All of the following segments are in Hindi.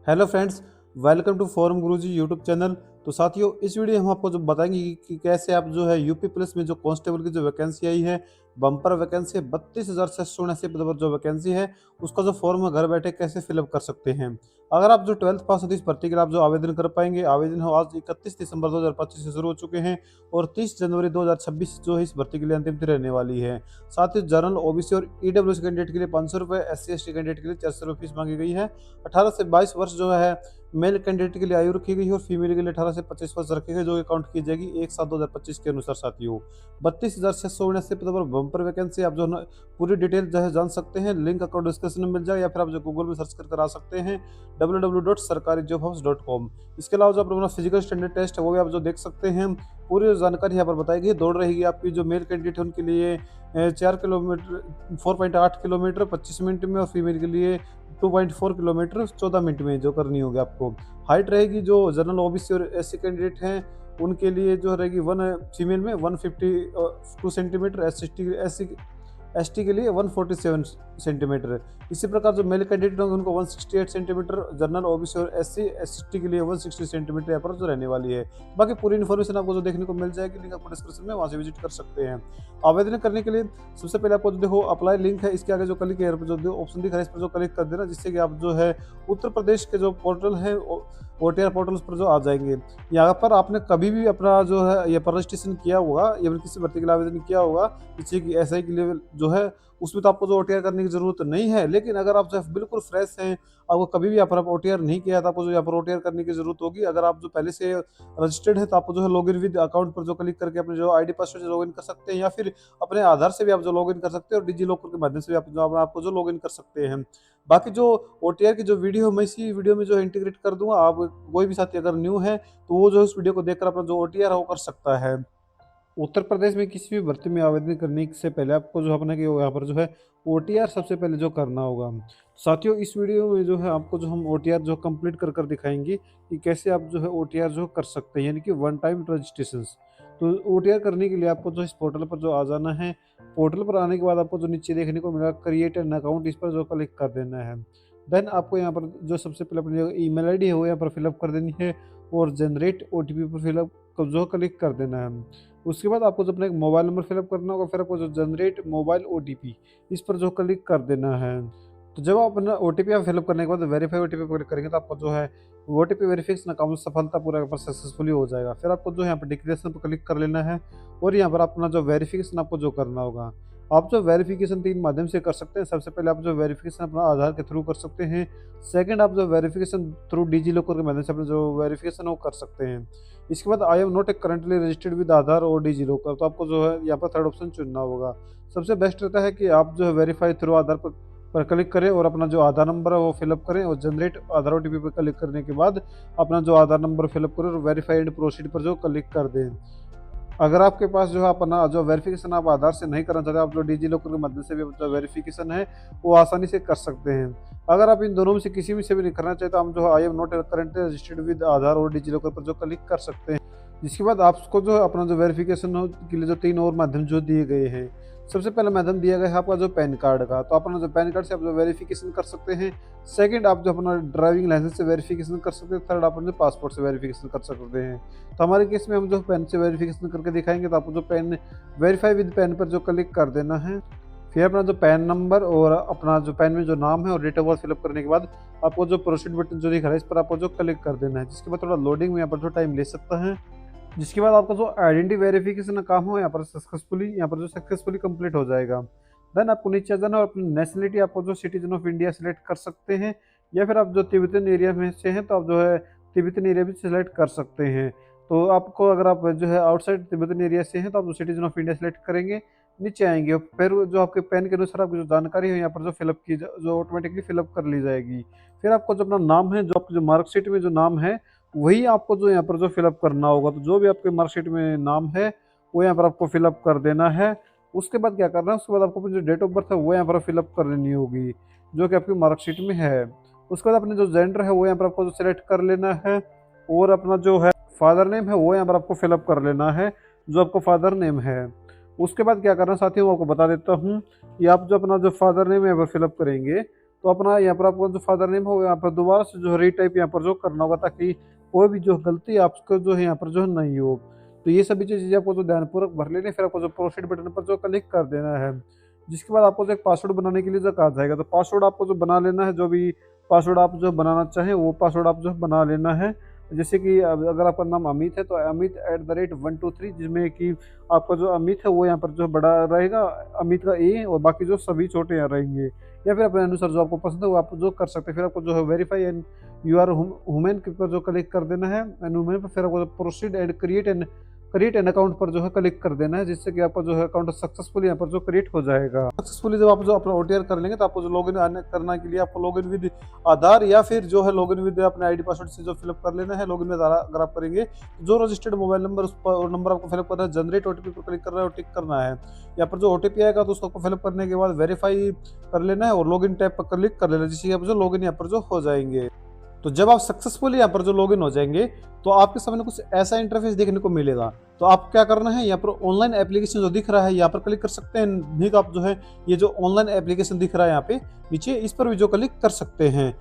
Hello friends, welcome to forum Guruji YouTube channel. तो साथियों, इस वीडियो में हम आपको जो बताएंगे कि कैसे आप जो है यूपी पुलिस में जो कांस्टेबल की जो वैकेंसी आई है, बम्पर वैकेंसी है 32,679 पद पर जो वैकेंसी है, उसका जो फॉर्म है घर बैठे कैसे फिलअप कर सकते हैं। अगर आप जो 12th पास हो तो इस भर्ती के लिए आप जो आवेदन कर पाएंगे। आवेदन हो आज 31 दिसंबर 2025 से शुरू हो चुके हैं और 30 जनवरी 2026 जो है इस भर्ती के लिए अंतिम तिथि रहने वाली है। साथ ही जनरल, ओबीसी और ईडब्ल्यूएस कैंडिडेट के लिए 500 रुपये, SC ST कैंडिडेट के लिए 400 रुपये फीस मांगी गई है। 18 से 22 वर्ष जो है मेल कैंडिडेट के लिए आयु रखी गई है और फीमेल के लिए 18 से 25 वर्ष रखे गए, जो कि काउंट की जाएगी 1/7/2025 के अनुसार। साथियों, 32,679 पदों पर बम्पर वैकेंसी। आप जो है ना पूरी डिटेल जो है जान सकते हैं, लिंक आपको डिस्क्रिप्शन में मिल जाए या फिर आप जो गूगल में सर्च कर आ सकते हैं www.sarkarijobhouse.com। इसके अलावा जो अपना फिजिकल स्टैंडर्ड टेस्ट है वो भी आप जो देख सकते हैं। पूरी जानकारी यहाँ पर बताएगी। दौड़ रहेगी आपकी जो मेल कैंडिडेट है उनके लिए 4 किलोमीटर 4.8 किलोमीटर 25 मिनट में और फीमेल के लिए 2.4 किलोमीटर 14 मिनट में जो करनी होगी आपको। हाइट रहेगी जो जनरल, ओबीसी और एससी कैंडिडेट हैं उनके लिए जो रहेगी फीमेल में 152 सेंटीमीटर, एसटी के लिए 147 सेंटीमीटर। इसी प्रकार जो मेल कैंडिडेट होंगे उनको 168 सेंटीमीटर, जनरल, ओबीसी और एसटी के लिए 160 सेंटीमीटर यहाँ पर जो रहने वाली है। बाकी पूरी इन्फॉर्मेशन आपको जो देखने को मिल जाएगी, लिंक आपको डिस्क्रिप्शन में, वहाँ से विजिट कर सकते हैं। आवेदन करने के लिए सबसे पहले आपको जो देखो अप्लाई लिंक है, इसके आगे जो क्लिक है जो ऑप्शन दिख रहा है इस पर जो क्लिक कर देना, जिससे कि आप जो है उत्तर प्रदेश के जो पोर्टल है OTR पोर्टल पर जो आ जाएंगे। यहाँ पर आपने कभी भी अपना जो है ये रजिस्ट्रेशन किया होगा या फिर किसी भर्ती के लिए आवेदन किया होगा, किसी की SI के लिए जो है, उसमें तो आपको जो OTR करने की जरूरत नहीं है। लेकिन अगर आप जो है बिल्कुल फ्रेश हैं, आपको कभी भी यहाँ पर OTR नहीं किया तो आपको जो यहाँ पर OTR करने की जरूरत होगी। अगर आप जो पहले से रजिस्टर्ड है तो आपको जो है लॉगिन विद अकाउंट पर जो क्लिक करके अपने जो ID पासवर्ड से लॉगिन कर सकते हैं, या फिर अपने आधार से भी आप जो लॉगिन कर सकते हैं और डिजी लॉकर के माध्यम से भी आपको जो लॉगिन कर सकते हैं। बाकी जो OTR की जो वीडियो मैं इसी वीडियो में जो इंटीग्रेट कर दूंगा। आप कोई भी साथी अगर न्यू है तो वो जो है उस वीडियो को देखकर अपना जो OTR है वो कर सकता है। उत्तर प्रदेश में किसी भी भर्ती में आवेदन करने से पहले आपको जो अपना कि यहाँ पर जो है OTR सबसे पहले जो करना होगा। साथियों, इस वीडियो में जो है आपको जो हम OTR जो कंप्लीट कर कर दिखाएंगे कि कैसे आप जो है OTR जो कर सकते हैं, यानी कि वन टाइम रजिस्ट्रेशन। तो OTR करने के लिए आपको जो इस पोर्टल पर जो आ जाना है। पोर्टल पर आने के बाद आपको जो नीचे देखने को मिलेगा क्रिएट एन अकाउंट, इस पर जो क्लिक कर देना है। देन आपको यहाँ पर जो सबसे पहले अपनी जो ईमेल आईडी है वो यहाँ पर फिलअप कर देनी है और जनरेट OTP पर फिलअप जो क्लिक कर देना है। उसके बाद आपको जो अपना एक मोबाइल नंबर फिलअप करना होगा, फिर आपको जो जनरेट मोबाइल OTP इस पर जो क्लिक कर देना है। तो जब आप अपना OTP आप फिलअप करने के बाद वेरीफाई OTP पर क्लिक करेंगे तो आपको जो है OTP वेरिफिकेशन अकाउंट सफलतापूर्वक सक्सेसफुली हो जाएगा। फिर आपको जो है यहाँ पर डिक्लेरेशन पर क्लिक कर लेना है और यहाँ पर अपना जो वेरिफिकेशन आपको जो करना होगा। आप जो वेरिफिकेशन 3 माध्यम से कर सकते हैं। सबसे पहले आप जो वेरिफिकेशन अपना आधार के थ्रू कर सकते हैं। सेकंड, आप जो वेरिफिकेशन थ्रू डिजी लॉकर के माध्यम से अपना जो वेरिफिकेशन वो कर सकते हैं। इसके बाद I am not a currently registered with Aadhaar और डिजी लॉकर, तो आपको जो है यहाँ पर थर्ड ऑप्शन चुनना होगा। सबसे बेस्ट रहता है कि आप जो है वेरीफाई थ्रू आधार पर क्लिक करें और अपना जो आधार नंबर है वो फिलअप करें और जनरेट आधार OTP पर क्लिक करने के बाद अपना जो आधार नंबर फिलअप करें और वेरीफाई एंड प्रोसीड पर जो क्लिक कर दें। अगर आपके पास जो है अपना जो वेरिफिकेशन आप आधार से नहीं करना चाहते, आप जो डिजी लॉकर के माध्यम से भी जो वेरिफिकेशन है वो आसानी से कर सकते हैं। अगर आप इन दोनों में से किसी भी से भी नहीं करना चाहते, हम जो है I am not currently registered with Aadhaar और डिजी लॉकर पर जो क्लिक कर सकते हैं। जिसके बाद आपको जो है अपना जो वेरिफिकेशन के लिए जो 3 और माध्यम जो दिए गए हैं। सबसे पहला माध्यम दिया गया है आपका जो पैन कार्ड का, तो अपना जो पैन कार्ड से आप जो वेरिफिकेशन कर सकते हैं। सेकंड, आप जो अपना ड्राइविंग लाइसेंस से वेरिफिकेशन कर सकते हैं। थर्ड, आप अपने पासपोर्ट से वेरिफिकेशन कर सकते हैं। तो हमारे केस में हम जो पेन से वेरिफिकेशन करके दिखाएंगे, तो आपको जो पेन वेरीफाई विद पेन पर जो क्लिक कर देना है। फिर अपना जो पैन नंबर और अपना जो पेन में जो नाम है और डेट ऑफ बर्थ फिलअप करने के बाद आपको जो प्रोसीड बटन जो दिख रहा है इस पर आपको जो क्लिक कर देना है। जिसके बाद थोड़ा लोडिंग में यहाँ पर जो टाइम ले सकता है। जिसके बाद आपका जो आइडेंटिटी वेरिफिकेशन का काम हो यहाँ पर सक्सेसफुली कंप्लीट हो जाएगा। देन आपको नीचे आ जाना और अपनी नेशनलिटी आपको जो सिटीजन ऑफ इंडिया सेलेक्ट कर सकते हैं, या फिर आप जो तिब्बतन एरिया में से हैं तो आप जो है तिब्बतन एरिया भी सिलेक्ट कर सकते हैं। तो आपको अगर आप जो है आउटसाइड तिब्बतन एरिया से हैं तो आप जो सिटीजन ऑफ इंडिया सेलेक्ट करेंगे, नीचे आएंगे और फिर जो आपके पेन के अनुसार आपकी जो जानकारी है यहाँ पर जो फिलअप की जो ऑटोमेटिकली फिलअप कर ली जाएगी। फिर आपको जो अपना नाम है, जो आपकी जो मार्कशीट में जो नाम है वही आपको जो यहाँ पर जो फिलअप करना होगा। तो जो भी आपके मार्कशीट में नाम है वो यहाँ पर आपको फिलअप कर देना है। उसके बाद क्या करना है, उसके बाद आपको अपनी जो डेट ऑफ बर्थ है वो यहाँ पर फिलअप कर लेनी होगी, जो कि आपकी मार्कशीट में है। उसके बाद अपने जो जेंडर है वो यहाँ पर आपको जो सिलेक्ट कर लेना है और अपना जो है फादर नेम है वो यहाँ पर आपको फिलअप कर लेना है, जो आपको फादर नेम है। उसके बाद क्या करना है साथियों, मैं आपको बता देता हूँ कि आप जो अपना जो फादर नेम है वो फिलअप करेंगे तो अपना यहाँ पर आपको जो फादर नेम हो यहाँ पर दोबारा से जो है रीटाइप यहाँ पर जो करना होगा, ताकि कोई भी जो गलती आपको जो है यहाँ पर जो है नहीं हो। तो ये सभी चीज़ें आपको जो ध्यानपूर्वक भर लेनी है, फिर आपको जो प्रोसीड बटन पर जो क्लिक कर देना है। जिसके बाद आपको जो एक पासवर्ड बनाने के लिए जो कहा जाएगा, तो पासवर्ड आपको जो बना लेना है, जो भी पासवर्ड आप जो बनाना चाहें वो पासवर्ड आप जो बना लेना है। जैसे कि अब अगर आपका नाम अमित है तो अमित@123, जिसमें कि आपका जो अमित है वो यहाँ पर जो बड़ा रहेगा, अमित का ए, और बाकी जो सभी छोटे यहाँ रहेंगे। या फिर अपने अनुसार जो आपको पसंद है वो आप जो कर सकते हैं। फिर आपको जो है verify and you are women के ऊपर जो क्लिक कर देना है, एंड वुमेन पर फिर आपको proceed and create an account पर जो है क्लिक कर देना है, जिससे कि आपका जो है अकाउंट सक्सेसफुली यहाँ पर जो क्रिएट हो जाएगा। सक्सेसफुली जब आप जो अपना ओटीआर कर लेंगे, तो आपको जो लॉगिन करना के लिए आपको लॉगिन विद आधार या फिर जो है लॉगिन विद अपने आईडी पासवर्ड से जो फिलअप कर लेना है। लॉगिन विद आधार अगर आप करेंगे, जो रजिस्टर्ड मोबाइल नंबर उस पर नंबर आपको फिलअप करना है, जनरेट ओटीपी पर क्लिक करना है और टिक करना है। यहाँ पर जो ओटीपी आएगा तो उसको आपको फिलअप करने के बाद वेरीफाई कर लेना है और लॉगिन टैब पर क्लिक कर लेना है, जिससे आप जो लॉगिन यहाँ पर जो हो जाएंगे। तो जब आप सक्सेसफुली यहाँ पर जो लॉगिन हो जाएंगे, तो आपके सामने कुछ ऐसा इंटरफेस देखने को मिलेगा। तो आप क्या करना है, यहाँ पर ऑनलाइन एप्लीकेशन जो दिख रहा है यहाँ पर क्लिक कर सकते हैं। नहीं तो आप जो है ये जो ऑनलाइन एप्लीकेशन दिख रहा है यहाँ पे नीचे, इस पर भी जो क्लिक कर सकते हैं।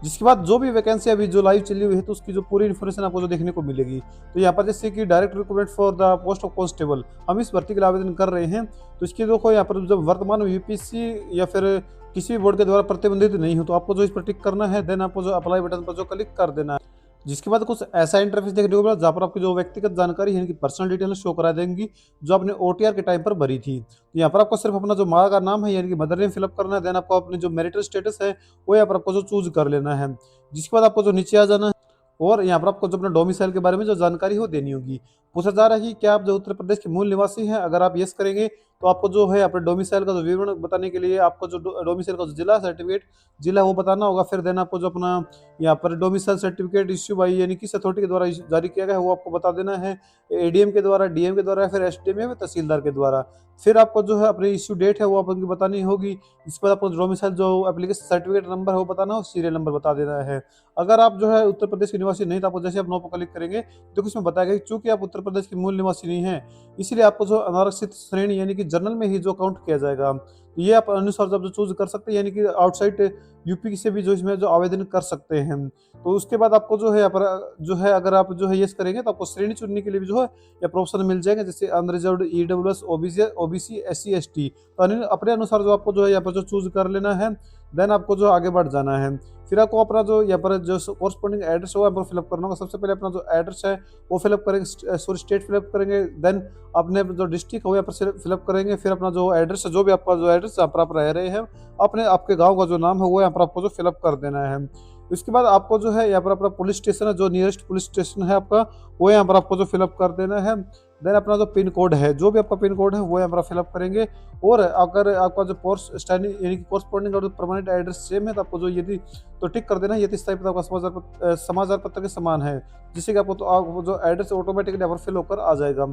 जिसके बाद जो भी वैकेंसी अभी जो लाइव चली हुई है, तो उसकी जो पूरी इन्फॉर्मेशन आपको जो देखने को मिलेगी। तो यहाँ पर जैसे कि direct recruitment for the post of constable, हम इस भर्ती के लिए आवेदन कर रहे हैं। तो इसकी देखो यहाँ पर जब वर्तमान में यूपीएससी या फिर किसी भी बोर्ड के द्वारा प्रतिबंधित नहीं हो, तो आपको जो इस पर टिक करना है, देन आपको जो अप्लाई बटन पर जो क्लिक कर देना है। जिसके बाद कुछ ऐसा इंटरफेस देखने को मिला, जहाँ पर आपकी जो व्यक्तिगत जानकारी है, पर्सनल डिटेल शो करा देंगी, जो आपने ओटीआर के टाइम पर भरी थी। तो यहाँ पर आपको सिर्फ अपना जो माँ का नाम है यानी कि मदर नेम फिलअप करना है, देन आपको अपनी जो मैरिटल स्टेटस है वो यहाँ पर आपको जो चूज कर लेना है। जिसके बाद आपको जो नीचे आ जाना है और यहाँ पर आपको जो अपना डोमिसाइल के बारे में जो जानकारी हो देनी होगी। पूछा जा रहा है कि क्या आप जो उत्तर प्रदेश के मूल निवासी हैं, अगर आप यस करेंगे तो आपको जो है अपने डोमिसाइल का जो विवरण बताने के लिए आपको जो डोमिसाइल का जो जिला सर्टिफिकेट जिला वो बताना होगा। फिर देना आपको जो अपना यहाँ पर डोमिसाइल सर्टिफिकेट इश्यू बाई यानी किस अथॉरिटी के द्वारा जारी किया गया है वो आपको बता देना है, एडीएम के द्वारा, डीएम के द्वारा, या फिर एसडीएम या तहसीलदार के द्वारा। फिर आपको जो है अपनी इश्यू डेट है वो आपको बतानी होगी। इसके बाद आपको डोमिसाइल जो एप्लीकेशन सर्टिफिकेट नंबर है वो बताना हो, सीरियल नंबर बता देना है। अगर आप जो है उत्तर प्रदेश के निवासी नहीं, तो आपको जैसे आप नो पर क्लिक करेंगे तो इसमें बताएगा कि चूंकि आप उत्तर प्रदेश के मूल निवासी नहीं हैं, इसीलिए आपको जो अनारक्षित श्रेणी यानी कि जनरल में ही जो काउंट किया जाएगा। तो ये आप अनुसार जब जो चूज कर सकते हैं, यानी कि आउटसाइड यूपी से भी जो इसमें जो आवेदन कर सकते हैं। तो उसके बाद आपको जो है यहाँ पर जो है अगर आप जो है यस करेंगे, तो आपको श्रेणी चुनने के लिए भी जो है या प्रोफेशन मिल जाएंगे, जैसे unreserved, EWS, OBC, SC, ST. तो अपने अनुसार जो आपको जो है यहाँ पर जो चूज कर लेना है, देन आपको जो आगे बढ़ जाना है। फिर आपको अपना जो यहाँ पर जो कोरस्पॉन्डिंग एड्रेस हो यहाँ पर फिलअप करना होगा। सबसे पहले अपना जो एड्रेस है वो फिलअप करेंगे, सॉरी स्टेट फिलअप करेंगे, देन अपने जो डिस्ट्रिक्ट हो यहाँ पर फिलअप करेंगे। फिर अपना जो एड्रेस है, जो भी आपका जो एड्रेस जहाँ पर आप रह रहे हैं, अपने आपके गाँव का जो नाम है वो यहाँ पर आपको जो फिलअप कर देना है। इसके बाद आपको जो है यहाँ पर अपना पुलिस स्टेशन है, जो नियरेस्ट पुलिस स्टेशन है आपका, वो यहाँ पर आपको जो फिलअप कर देना है। देन अपना जो पिन कोड है, जो भी आपका पिन कोड है वो यहाँ पर फिलअप करेंगे। और अगर आपका जो पोस्ट स्टैंडिंग यानी कि कोरस्पॉन्डिंग और परमानेंट एड्रेस सेम है, तो आपको जो यदि तो टिक कर देना है, यदि स्थायी पता आपका समाचार पत्र के समान है, जिससे कि आपको तो आपको जो एड्रेस ऑटोमेटिकली यहाँ पर फिल होकर आ जाएगा।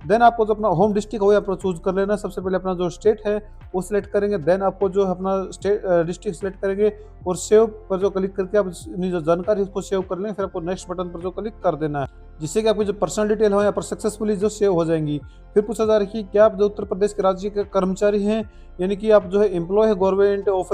देन आपको जो अपना होम डिस्ट्रिक्ट हो यहाँ पर चूज कर लेना है। सबसे पहले अपना जो स्टेट है वो सिलेक्ट करेंगे, देन आपको जो अपना स्टेट डिस्ट्रिक्ट सिलेक्ट करेंगे और सेव पर जो क्लिक करके आप अपनी जो जानकारी उसको सेव कर लेंगे। फिर आपको नेक्स्ट बटन पर जो क्लिक कर देना है, जिससे कि आपकी जो पर्सनल डिटेल हो यहाँ पर सक्सेसफुली जो सेव हो जाएंगी। फिर पूछा जा रहा है कि क्या आप जो उत्तर प्रदेश के राज्य के कर्मचारी हैं, यानी कि आप जो है एम्प्लॉय है गवर्नमेंट ऑफ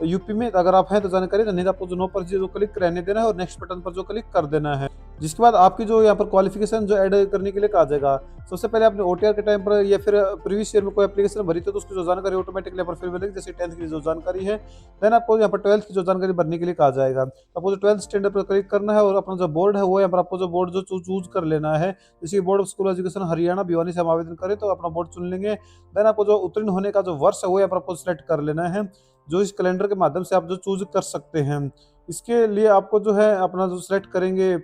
यूपी में, अगर आप हैं तो जानकारी, नहीं तो आपको जो नो पर जो क्लिक रहने देना है और नेक्स्ट बटन पर जो क्लिक कर देना है। जिसके बाद आपकी जो यहाँ पर क्वालिफिकेशन जो ऐड करने के लिए कहा जाएगा। सबसे पहले आपने ओटीआर के टाइम पर या फिर प्रीवियस ईयर में कोई एप्लीकेशन भरी थी, तो उसकी जो जानकारी ऑटोमेटिकली यहाँ पर फिल मिलेगी, जैसे 10th की जो जानकारी है। देन आपको यहाँ पर 12th की जो जानकारी भरने के लिए कहा जाएगा। तो आपको जो 12th स्टैंडर्ड पर क्लिक करना है और अपना जो बोर्ड है वो यहाँ पर आपको जो बोर्ड जो चूज कर लेना है, जैसे board of school education Haryana Bhiwani से हम आवेदन करें तो अपना बोर्ड चुन लेंगे। देन आपको जो उत्तीर्ण होने का जो वर्ष है वो यहाँ पर आपको सिलेक्ट कर लेना है, जो इस कैलेंडर के माध्यम से आप जो चूज कर सकते हैं। इसके लिए आपको जो है अपना जो सिलेक्ट करेंगे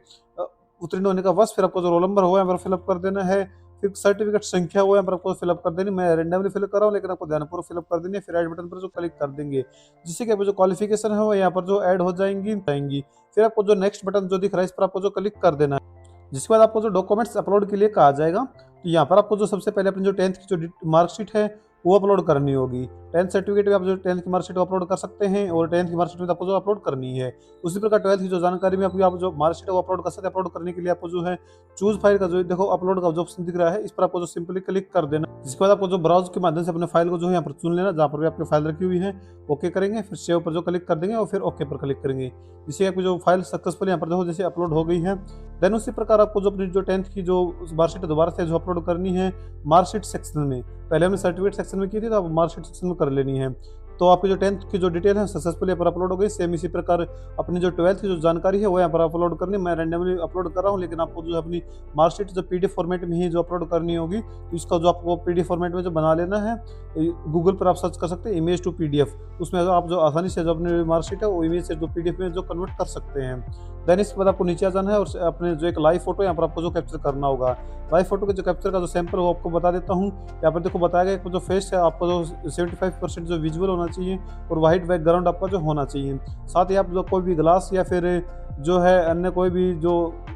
उत्तीर्ण होने का वर्ष, फिर आपको जो रोल नंबर हो यहाँ पर फिलअप कर देना है। फिर सर्टिफिकेट संख्या वो यहाँ पर आपको फिलअप कर देनी, मैं रैंडमली फिल कर रहा हूँ लेकिन आपको ध्यानपूर्वक फिलअप कर देनी है। फिर ऐड बटन पर जो क्लिक कर देंगे, जिससे कि आपको जो क्वालिफिकेशन है वो यहाँ पर जो ऐड हो जाएंगी। फिर आपको जो नेक्स्ट बटन जो दिख रहा है इस पर आपको जो क्लिक कर देना है। जिसके बाद आपको जो डॉक्यूमेंट्स अपलोड के लिए कहा जाएगा, तो यहाँ पर आपको जो सबसे पहले अपनी जो 10th की जो मार्कशीट है वो अपलोड करनी होगी। 10th सर्टिफिकेट में आप जो 10th की मार्कशीट अपलोड कर सकते हैं और 10th की मार्कशीट में आपको जो अपलोड करनी है। उसी प्रकार 12th की जो जानकारी में आप जो मार्कशीट है वो अपलोड कर सकते हैं। अपलोड करने के लिए आपको जो है चूज़ फाइल का जो देखो अपलोड का जो ऑप्शन दिख रहा है, इस पर आपको जो सिंपली क्लिक कर देना। जिसके बाद आपको जो ब्राउज़ के माध्यम से अपने फाइल को जो है यहाँ पर चुन लेना, जहाँ पर भी आपकी फाइल रखी हुई है। ओके करेंगे, फिर सेव पर जो क्लिक कर देंगे और फिर ओके पर क्लिक करेंगे। जिससे आपकी जो फाइल सक्सेसफुल यहाँ पर देखो जैसे अपलोड हो गई है। देन उसी प्रकार आपको जो अपनी जो 10th की जो मार्कशीट दोबारा से जो अपलोड करनी है मार्कशीट सेक्शन में। पहले हमने सर्टिफिकेट सेक्शन में की थी, तो अब मार्कशीट सेक्शन में कर लेनी है। तो आपकी जो 10th की जो डिटेल है सक्सेसफुली यहाँ पर अपलोड हो गई। सेम इसी प्रकार अपनी जो 12th की जो जानकारी है वो यहाँ पर अपलोड करनी है। मैं रैंडमली अपलोड कर रहा हूँ, लेकिन आपको जो अपनी मार्कशीट जो पीडीएफ फॉर्मेट में ही जो अपलोड करनी होगी, तो इसका जो आपको पीडीएफ फॉर्मेट में जो बना लेना है, गूगल पर आप सर्च कर सकते हैं इमेज टू पीडीएफ। उसमें आप जो आसानी से जो अपनी मार्कशीट है वो इमेज से जो पीडीएफ में जो कन्वर्ट कर सकते हैं। देन इसके बाद आपको नीचे आ जाना है और अपने जो एक लाइव फोटो यहाँ पर आपको जो कैप्चर करना होगा। लाइव फोटो के जो कैप्चर का जो सैंपल वो आपको बता देता हूँ। यहाँ पर देखो बताया गया जो फेस है आपको जो 75% जो विजुअल होना चाहिए और वाइट बैकग्राउंड आपका जो होना चाहिए। साथ ही आप जो कोई भी ग्लास या फिर जो है अन्य कोई भी जो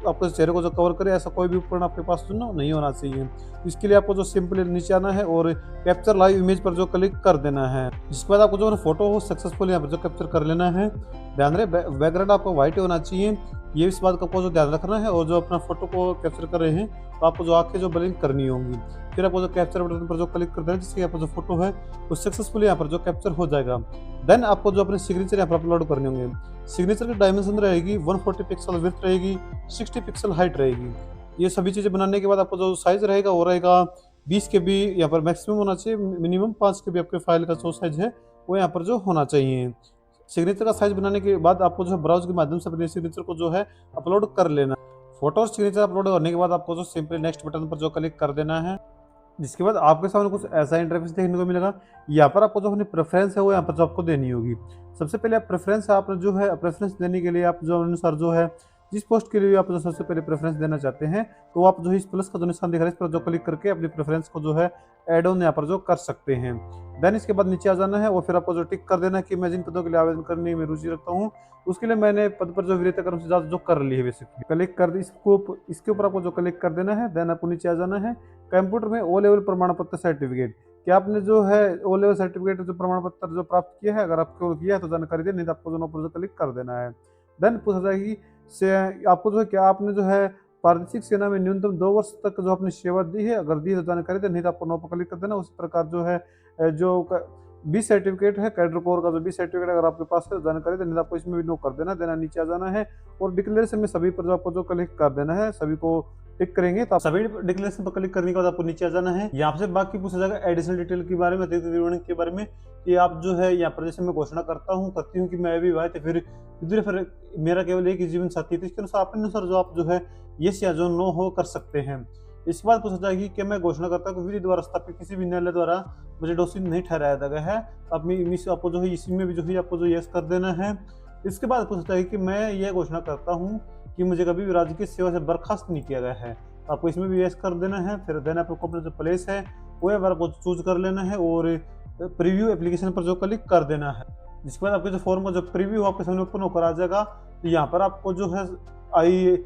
आपके चेहरे को जो कवर करे, ऐसा कोई भी उपकरण आपके पास जो नहीं होना चाहिए। इसके लिए आपको जो सिंपली नीचे आना है और कैप्चर लाइव इमेज पर जो क्लिक कर देना है। जिसके बाद आपको जो फोटो हो सक्सेसफुल यहाँ पर जो कैप्चर कर लेना है। ध्यान रहे बैकग्राउंड आपको व्हाइट होना चाहिए, ये इस बात का आपको जो ध्यान रखना है। और जो अपना फोटो को कैप्चर कर रहे हैं तो आपको जो आंखें जो ब्लिंक करनी होंगी। फिर आपको जो कैप्चर बटन पर जो क्लिक कर देना है, जिससे आपका जो फोटो है वो सक्सेसफुली यहाँ पर जो कैप्चर हो जाएगा। देन आपको जो अपने सिग्नेचर यहाँ पर अपलोड करने होंगे। सिग्नेचर की डायमेंशन रहेगी 140 पिक्सल विड्थ रहेगी, 60 पिक्सल हाइट रहेगी। ये सभी चीज़ें बनाने के बाद आपको जो साइज रहेगा वो रहेगा 20 KB यहाँ पर मैक्सिमम होना चाहिए, मिनिमम 5 KB आपके फाइल का जो साइज है वो यहाँ पर जो होना चाहिए। सिग्नेचर का साइज बनाने के बाद आपको जो है ब्राउज के माध्यम से अपने सिग्नेचर को जो है अपलोड कर लेना। फोटो और सिग्नेचर अपलोड करने के बाद आपको जो सिंपली नेक्स्ट बटन पर जो क्लिक कर देना है। जिसके बाद आपके सामने कुछ ऐसा इंटरफेस देखने को मिलेगा। यहाँ पर आपको जो अपनी प्रेफरेंस है वो यहाँ पर जो आपको देनी होगी। सबसे पहले आप प्रेफरेंस आपने जो है प्रेफरेंस देने के लिए आप जो अनुसार जो है जिस पोस्ट के लिए आप जो सबसे पहले प्रेफरेंस देना चाहते हैं, तो आप जो इस प्लस का जो निशान दिख रहा है इस पर जो क्लिक करके अपनी प्रेफरेंस को जो है ऐड ऑन यहाँ पर जो कर सकते हैं। देन इसके बाद नीचे आ जाना है और फिर आपको जो टिक कर देना है कि मैं जिन पदों के लिए आवेदन करने में रुचि रखता हूँ उसके लिए मैंने पद पर जो वरीयता क्रम से ज्यादा जो कर ली है बेसिकली क्लिक कर दी। इसके ऊपर आपको जो क्लिक कर देना है। देन आपको नीचे आ जाना है कंप्यूटर में ओ लेवल प्रमाण पत्र सर्टिफिकेट। क्या आपने जो है ओ लेवल सर्टिफिकेट जो प्रमाण पत्र जो प्राप्त किया है, अगर आपको किया है तो जानकारी दे, नहीं तो आपको जो ऊपर क्लिक कर देना है। देन पूछा जाएगी से आपको जो है क्या आपने जो है प्रादेशिक सेना में न्यूनतम 2 वर्ष तक जो अपनी सेवा दी है, अगर दी है तो जानकारी दे, नहीं तो आपको नो पर क्लिक कर देना। उसी प्रकार जो है जो बी सर्टिफिकेट है कैडर कोर का जो बी सर्टिफिकेट अगर आपके पास है तो जानकारी दे, नहीं तो आपको इसमें भी नो कर देना। देना नीचे आ जाना है और डिक्लेरेशन में सभी पर जो आपको जो क्लिक कर देना है, सभी को टिक करेंगे तो सभी डिक्लेरेशन पर क्लिक करने के बाद आपको नीचे आ जाना है। यहाँ से बाकी पूछा जाएगा एडिशनल डिटेल के बारे में, अतिरिक्त विवरण के बारे में कि आप जो है यहाँ पर जैसे मैं घोषणा करती हूँ कि मैं विवाहित है, फिर मेरा केवल एक ही जीवन साथी है, तो इसके अनुसार अपने अनुसार जो आप जो है यस या जो नो हो कर सकते हैं। इसके बाद पूछा जाएगी कि मैं घोषणा करता हूँ कि विधि द्वारा स्थापित किसी भी न्यायालय द्वारा मुझे दोषी नहीं ठहराया गया है, तो आपको जो है इसी में भी जो है आपको जो यस कर देना है। इसके बाद पूछा जाएगी कि मैं ये घोषणा करता हूँ कि मुझे कभी भी राजकीय सेवा से बर्खास्त नहीं किया गया है, आपको इसमें भी यस कर देना है। फिर देन आपको अपना जो प्लेस है वो आपको चूज कर लेना है और प्रीव्यू एप्लीकेशन पर जो क्लिक कर देना है। जिसके बाद आपके जो फॉर्म का जो प्रीव्यू आपके सामने ओपन होकर आ जाएगा, तो यहाँ पर आपको जो है आई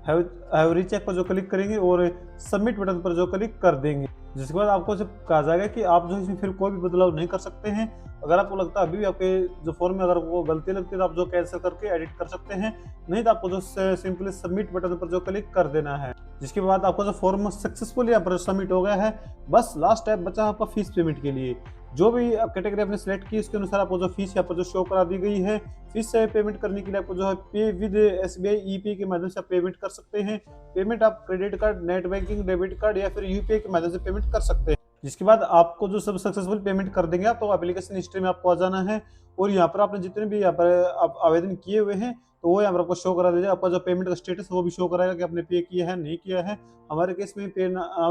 हैव रीचेक पर जो क्लिक करेंगे और सबमिट बटन पर जो क्लिक कर देंगे। जिसके बाद आपको जब कहा जाएगा कि आप जो इसमें फिर कोई भी बदलाव नहीं कर सकते हैं। अगर आपको लगता है अभी भी आपके जो फॉर्म में अगर वो गलती लगती है तो आप जो कैंसिल करके एडिट कर सकते हैं, नहीं तो आपको जो सिंपली सबमिट बटन पर जो क्लिक कर देना है। जिसके बाद आपको जो फॉर्म सक्सेसफुली यहाँ पर सबमिट हो गया है। बस लास्ट स्टेप बचा आपका फीस पेमेंट के लिए। जो भी कैटेगरी आपने सेलेक्ट की उसके अनुसार आपको जो फीस यहाँ पर जो शो करा दी गई है। फीस से पेमेंट करने के लिए आपको जो है पे विद SBI EPay के माध्यम से आप पेमेंट कर सकते हैं। पेमेंट आप credit card, net banking, debit card या फिर UPI के माध्यम से पेमेंट कर सकते हैं। जिसके बाद आपको जो सब सक्सेसफुल पेमेंट कर देंगे आप, तो एप्लीकेशन हिस्ट्री में आपको आ जाना है और यहाँ पर आपने जितने भी यहाँ पर आप आवेदन किए हुए हैं तो वो यहाँ पर आपको शो करा दीजिए। आपका जो पेमेंट का स्टेटस वो भी शो कराएगा कि आपने पे किया है नहीं किया है। हमारे केस में पे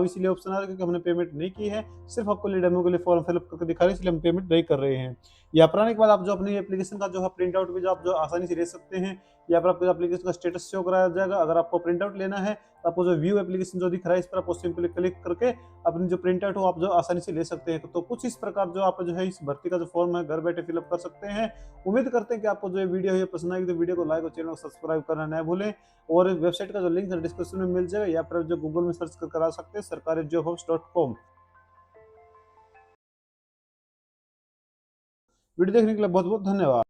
इसलिए ऑप्शन आ रहा है क्योंकि हमने पेमेंट नहीं की है, सिर्फ आपको डेमो के लिए फॉर्म फिलअप करके दिखा रहे हैं, इसलिए हम पेमेंट नहीं कर रहे हैं। यहाँ पर आने के बाद आप जो अपनी एप्लीकेशन का जो है प्रिंट आउट भी जो आप जो आसानी से ले सकते हैं। यहाँ पर आपको एप्लीकेशन का स्टेटस शो कराया जाएगा। अगर आपको प्रिंट आउट लेना है तो आपको जो व्यू एप्लीकेशन जो दिख रहा है इस पर आपको सिंपली क्लिक करके अपनी जो प्रिंट आउट हो आप जो आसानी से ले सकते हैं। तो कुछ इस प्रकार जो आप जो है इस भर्ती का जो फॉर्म है घर बैठे फिलअप कर सकते हैं। उम्मीद करते हैं कि आपको जो वीडियो है पसंद आएगी, तो वीडियो को लाइक और चैनल को सब्सक्राइब करना न भूलें। और वेबसाइट का जो लिंक है डिस्क्रिप्शन में मिल जाएगा, या फिर जो गूगल में सर्च कर आ सकते हैं सरकारी जॉब हब्स.com। वीडियो देखने के लिए बहुत बहुत धन्यवाद।